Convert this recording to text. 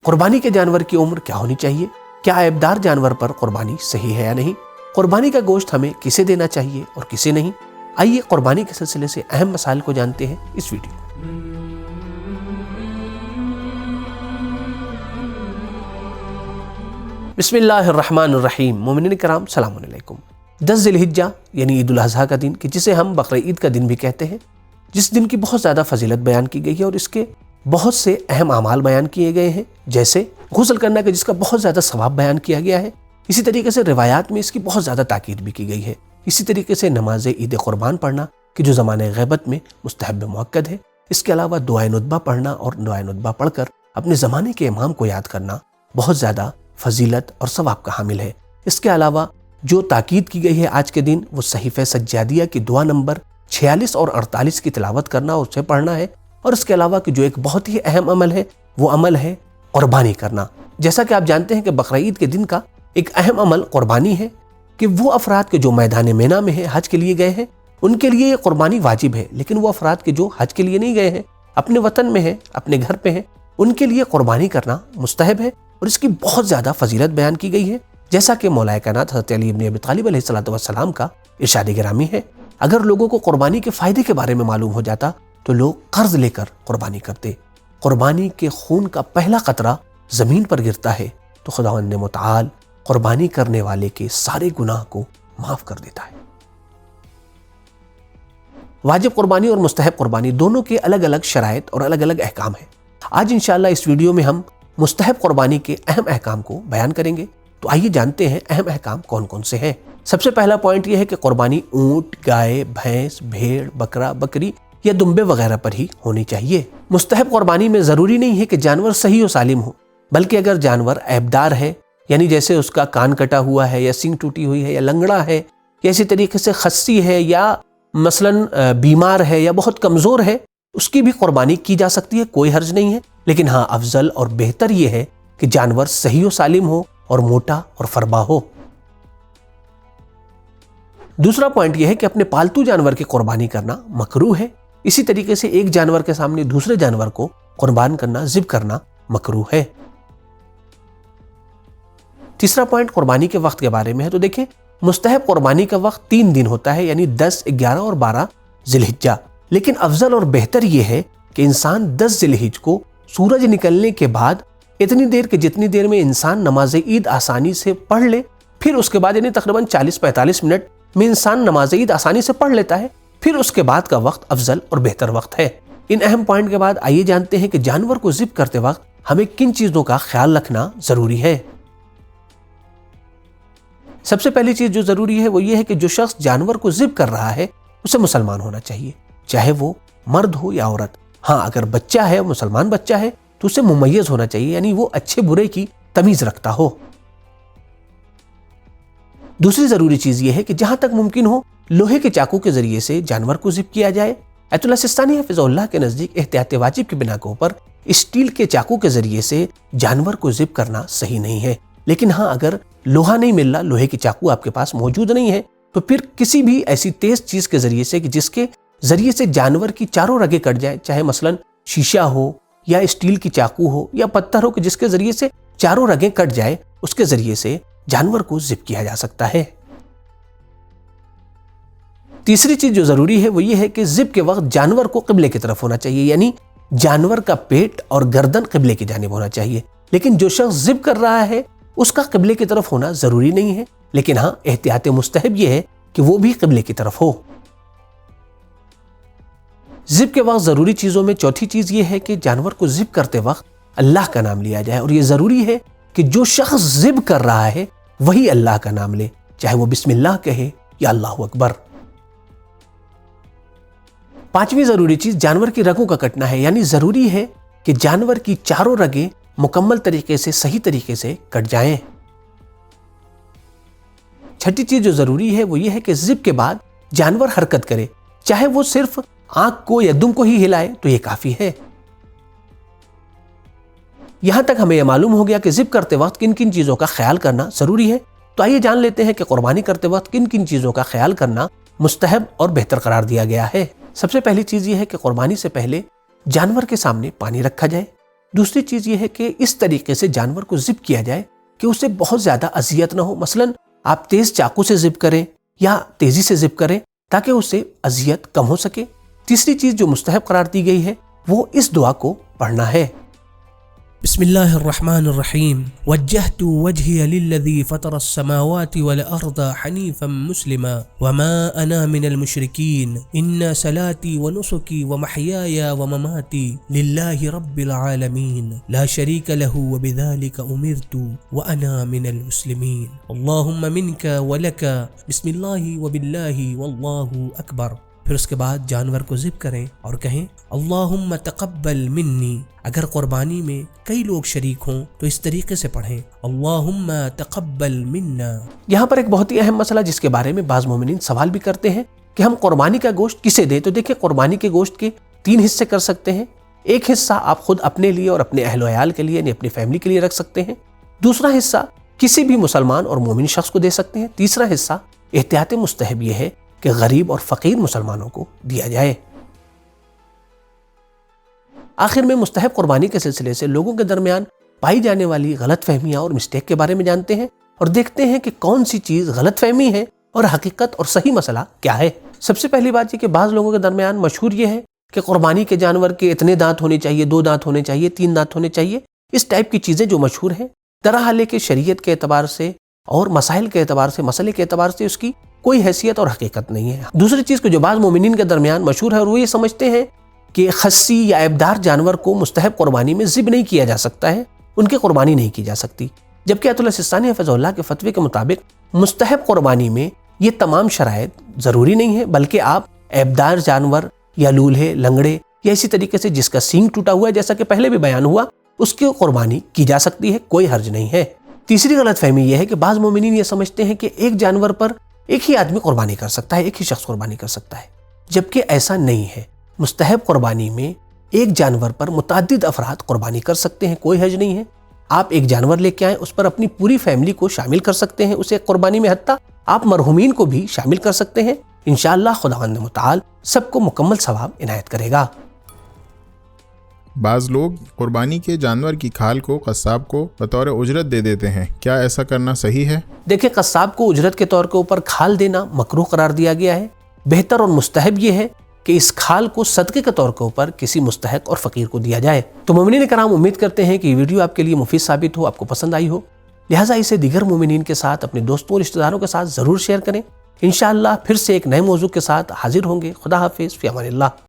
قربانی کے جانور کی عمر کیا ہونی چاہیے؟ کیا عیبدار جانور پر قربانی صحیح ہے یا نہیں؟ قربانی کا گوشت ہمیں کسے دینا چاہیے اور کسے نہیں؟ آئیے قربانی کے سلسلے سے اہم مسائل کو جانتے ہیں اس ویڈیو میں۔ بسم اللہ الرحمن الرحیم۔ مومنین کرام سلام علیکم۔ 10 ذی الحجہ یعنی عید الاضحیٰ کا دن، کہ جسے ہم بقر عید کا دن بھی کہتے ہیں، جس دن کی بہت زیادہ فضیلت بیان کی گئی ہے اور اس کے بہت سے اہم اعمال بیان کیے گئے ہیں، جیسے غسل کرنا کا جس کا بہت زیادہ ثواب بیان کیا گیا ہے۔ اسی طریقے سے روایات میں اس کی بہت زیادہ تاکید بھی کی گئی ہے۔ اسی طریقے سے نماز عید قربان پڑھنا کہ جو زمانہ غیبت میں مستحب مؤکد ہے۔ اس کے علاوہ دعائے ندبہ پڑھنا اور دعائے ندبہ پڑھ کر اپنے زمانے کے امام کو یاد کرنا بہت زیادہ فضیلت اور ثواب کا حامل ہے۔ اس کے علاوہ جو تاکید کی گئی ہے آج کے دن، وہ صحیفہ سجادیہ کی دعا نمبر 46 اور 48 کی تلاوت کرنا اور اسے پڑھنا ہے۔ اور اس کے علاوہ کہ جو ایک بہت ہی اہم عمل ہے، وہ عمل ہے قربانی کرنا۔ جیسا کہ آپ جانتے ہیں کہ بقر عید کے دن کا ایک اہم عمل قربانی ہے، کہ وہ افراد کے جو میدان مینا میں ہیں، حج کے لیے گئے ہیں، ان کے لیے یہ قربانی واجب ہے، لیکن وہ افراد کے جو حج کے لیے نہیں گئے ہیں، اپنے وطن میں ہیں، اپنے گھر پہ ہیں، ان کے لیے قربانی کرنا مستحب ہے اور اس کی بہت زیادہ فضیلت بیان کی گئی ہے، جیسا کہ مولا کائنات حضرت علی بن ابی طالب علیہ السلام کا ارشاد گرامی ہے۔ اگر لوگوں کو قربانی کے فائدے کے بارے میں معلوم ہو جاتا تو لوگ قرض لے کر قربانی کرتے۔ قربانی کے خون کا پہلا قطرہ زمین پر گرتا ہے تو خداوند متعال قربانی کرنے والے کے سارے گناہ کو معاف کر دیتا ہے۔ واجب قربانی اور مستحب قربانی دونوں کے الگ الگ شرائط اور الگ الگ احکام ہیں۔ آج انشاءاللہ اس ویڈیو میں ہم مستحب قربانی کے اہم احکام کو بیان کریں گے۔ تو آئیے جانتے ہیں اہم احکام کون کون سے ہیں۔ سب سے پہلا پوائنٹ یہ ہے کہ قربانی اونٹ، گائے، بھینس، بھیڑ، بکرا، بکری یا دمبے وغیرہ پر ہی ہونی چاہیے۔ مستحب قربانی میں ضروری نہیں ہے کہ جانور صحیح و سالم ہو، بلکہ اگر جانور عیبدار ہے، یعنی جیسے اس کا کان کٹا ہوا ہے یا سینگ ٹوٹی ہوئی ہے یا لنگڑا ہے یا اسی طریقے سے خصی ہے یا مثلاً بیمار ہے یا بہت کمزور ہے، اس کی بھی قربانی کی جا سکتی ہے، کوئی حرج نہیں ہے۔ لیکن ہاں، افضل اور بہتر یہ ہے کہ جانور صحیح و سالم ہو اور موٹا اور فربا ہو۔ دوسرا پوائنٹ یہ ہے کہ اپنے پالتو جانور کی قربانی کرنا مکروہ ہے۔ اسی طریقے سے ایک جانور کے سامنے دوسرے جانور کو قربان کرنا، ذبح کرنا مکروہ ہے۔ تیسرا پوائنٹ قربانی کے وقت کے بارے میں ہے۔ تو دیکھیں، مستحب قربانی کا وقت 3 دن ہوتا ہے، یعنی 10، 11 اور 12 ذی الحجہ۔ لیکن افضل اور بہتر یہ ہے کہ انسان 10 ذی الحجہ کو سورج نکلنے کے بعد اتنی دیر کہ جتنی دیر میں انسان نماز عید آسانی سے پڑھ لے، پھر اس کے بعد یعنی تقریباً 40-45 منٹ میں انسان نماز عید آسانی سے پڑھ لیتا ہے، پھر اس کے بعد کا وقت افضل اور بہتر وقت ہے۔ ان اہم پوائنٹ کے بعد آئیے جانتے ہیں کہ جانور کو ذبح کرتے وقت ہمیں کن چیزوں کا خیال رکھنا ضروری ہے۔ سب سے پہلی چیز جو ضروری ہے وہ یہ ہے کہ جو شخص جانور کو ذبح کر رہا ہے اسے مسلمان ہونا چاہیے، چاہے وہ مرد ہو یا عورت۔ ہاں، اگر بچہ ہے، مسلمان بچہ ہے، تو اسے ممیز ہونا چاہیے، یعنی وہ اچھے برے کی تمیز رکھتا ہو۔ دوسری ضروری چیز یہ ہے کہ جہاں تک ممکن ہو لوہے کے چاقو کے ذریعے سے جانور کو ذبح کیا جائے۔ ایت اللہ سستانی حفظہ اللہ کے نزدیک احتیاط واجب کی بنا کے اوپر اسٹیل کے چاقو کے ذریعے سے جانور کو ذبح کرنا صحیح نہیں ہے۔ لیکن ہاں، اگر لوہا نہیں مل رہا، لوہے کی چاقو آپ کے پاس موجود نہیں ہے، تو پھر کسی بھی ایسی تیز چیز کے ذریعے سے کہ جس کے ذریعے سے جانور کی چاروں رگیں کٹ جائے، چاہے مثلاً شیشہ ہو یا اسٹیل کی چاقو ہو یا پتھر ہو کہ جس کے ذریعے سے چاروں رگیں کٹ جائے، اس کے ذریعے سے جانور کو ذبح کیا جا سکتا ہے۔ تیسری چیز جو ضروری ہے وہ یہ ہے کہ ذبح کے وقت جانور کو قبلے کی طرف ہونا چاہیے، یعنی جانور کا پیٹ اور گردن قبلے کی جانب ہونا چاہیے۔ لیکن جو شخص ذبح کر رہا ہے اس کا قبلے کی طرف ہونا ضروری نہیں ہے، لیکن ہاں، احتیاط مستحب یہ ہے کہ وہ بھی قبلے کی طرف ہو۔ ذبح کے وقت ضروری چیزوں میں چوتھی چیز یہ ہے کہ جانور کو ذبح کرتے وقت اللہ کا نام لیا جائے، اور یہ ضروری ہے کہ جو شخص ذبح کر رہا ہے وہی اللہ کا نام لے، چاہے وہ بسم اللہ کہے یا اللہ اکبر۔ پانچویں ضروری چیز جانور کی رگوں کا کٹنا ہے، یعنی ضروری ہے کہ جانور کی چاروں رگیں مکمل طریقے سے، صحیح طریقے سے کٹ جائیں۔ چھٹی چیز جو ضروری ہے وہ یہ ہے کہ ذبح کے بعد جانور حرکت کرے، چاہے وہ صرف آنکھ کو یا دم کو ہی ہلائے تو یہ کافی ہے۔ یہاں تک ہمیں یہ معلوم ہو گیا کہ ذبح کرتے وقت کن کن چیزوں کا خیال کرنا ضروری ہے۔ تو آئیے جان لیتے ہیں کہ قربانی کرتے وقت کن کن چیزوں کا خیال کرنا مستحب اور بہتر قرار دیا گیا ہے۔ سب سے پہلی چیز یہ ہے کہ قربانی سے پہلے جانور کے سامنے پانی رکھا جائے، دوسری چیز یہ ہے کہ اس طریقے سے جانور کو ذبح کیا جائے کہ اسے بہت زیادہ اذیت نہ ہو. مثلاً آپ تیز چاقو سے ذبح کریں یا تیزی سے ذبح کریں تاکہ اسے اذیت کم ہو سکے. تیسری چیز جو مستحب قرار دی گئی ہے وہ اس دعا کو پڑھنا ہے. بسم اللہ الرحمن الرحیم وجہت وجہی للذی فطر السماوات والارض حنیفا مسلما وما انا من المشرکین ان صلاتي ونسکی ومحیای ومماتی للہ رب العالمین لا شریک له وبذلک امرت وانا من المسلمین اللہم منک ولک بسم اللہ وباللہ واللہ اکبر. پھر اس کے بعد جانور کو ذبح کریں اور کہیں اللہم تقبل منی. اگر قربانی میں کئی لوگ شریک ہوں تو اس طریقے سے پڑھیں اللہم تقبل منا. یہاں پر ایک بہت ہی اہم مسئلہ جس کے بارے میں بعض مومنین سوال بھی کرتے ہیں کہ ہم قربانی کا گوشت کسے دیں. تو دیکھیں قربانی کے گوشت کے 3 حصے کر سکتے ہیں. ایک حصہ آپ خود اپنے لیے اور اپنے اہل و عیال کے لیے یعنی اپنی فیملی کے لیے رکھ سکتے ہیں. دوسرا حصہ کسی بھی مسلمان اور مومن شخص کو دے سکتے ہیں. تیسرا حصہ احتیاط مستحب یہ ہے کہ غریب اور فقیر مسلمانوں کو دیا جائے. آخر میں مستحب قربانی کے سلسلے سے لوگوں کے درمیان پائی جانے والی غلط فہمیاں اور مسٹیک کے بارے میں جانتے ہیں اور دیکھتے ہیں کہ کون سی چیز غلط فہمی ہے اور حقیقت اور صحیح مسئلہ کیا ہے. سب سے پہلی بات یہ کہ بعض لوگوں کے درمیان مشہور یہ ہے کہ قربانی کے جانور کے اتنے دانت ہونے چاہیے، 2 دانت ہونے چاہیے، 3 دانت ہونے چاہیے. اس ٹائپ کی چیزیں جو مشہور ہیں، درحال کہ شریعت کے اعتبار سے اور مسائل کے اعتبار سے، مسئلے کے اعتبار سے اس کی کوئی حیثیت اور حقیقت نہیں ہے. دوسری چیز کو جو بعض مومنین کے درمیان مشہور ہے اور وہ یہ سمجھتے ہیں کہ خصی یا عیبدار جانور کو مستحب قربانی میں ذبح نہیں کیا جا سکتا ہے، ان کی قربانی نہیں کی جا سکتی. جبکہ آیت اللہ سستانی حفظہ اللہ کے فتوے کے مطابق مستحب قربانی میں یہ تمام شرائط ضروری نہیں ہے، بلکہ آپ عیبدار جانور یا لولہے، لنگڑے یا اسی طریقے سے جس کا سینگ ٹوٹا ہوا ہے جیسا کہ پہلے بھی بیان ہوا، اس کی قربانی کی جا سکتی ہے، کوئی حرج نہیں ہے. تیسری غلط فہمی یہ ہے کہ بعض مومنین یہ سمجھتے ہیں کہ ایک جانور پر ایک ہی آدمی قربانی کر سکتا ہے، ایک ہی شخص قربانی کر سکتا ہے، جبکہ ایسا نہیں ہے. مستحب قربانی میں ایک جانور پر متعدد افراد قربانی کر سکتے ہیں، کوئی حرج نہیں ہے. آپ ایک جانور لے کے آئیں، اس پر اپنی پوری فیملی کو شامل کر سکتے ہیں اسے قربانی میں، حتیٰ آپ مرحومین کو بھی شامل کر سکتے ہیں. انشاءاللہ خداوند متعال سب کو مکمل ثواب عنایت کرے گا. بعض لوگ قربانی کے جانور کی کھال کو قصاب کو بطور اجرت دے دیتے ہیں، کیا ایسا کرنا صحیح ہے؟ دیکھیں، قصاب کو اجرت کے طور کے اوپر کھال دینا مکروہ قرار دیا گیا ہے. بہتر اور مستحب یہ ہے کہ اس کھال کو صدقے کے طور کے اوپر کسی مستحق اور فقیر کو دیا جائے. تو مومنین کرام، امید کرتے ہیں کہ یہ ویڈیو آپ کے لیے مفید ثابت ہو، آپ کو پسند آئی ہو، لہٰذا اسے دیگر مومنین کے ساتھ، اپنے دوستوں اور رشتہ داروں کے ساتھ ضرور شیئر کریں. انشاءاللہ پھر سے ایک نئے موضوع کے ساتھ حاضر ہوں گے. خدا حافظ، فی امان اللہ.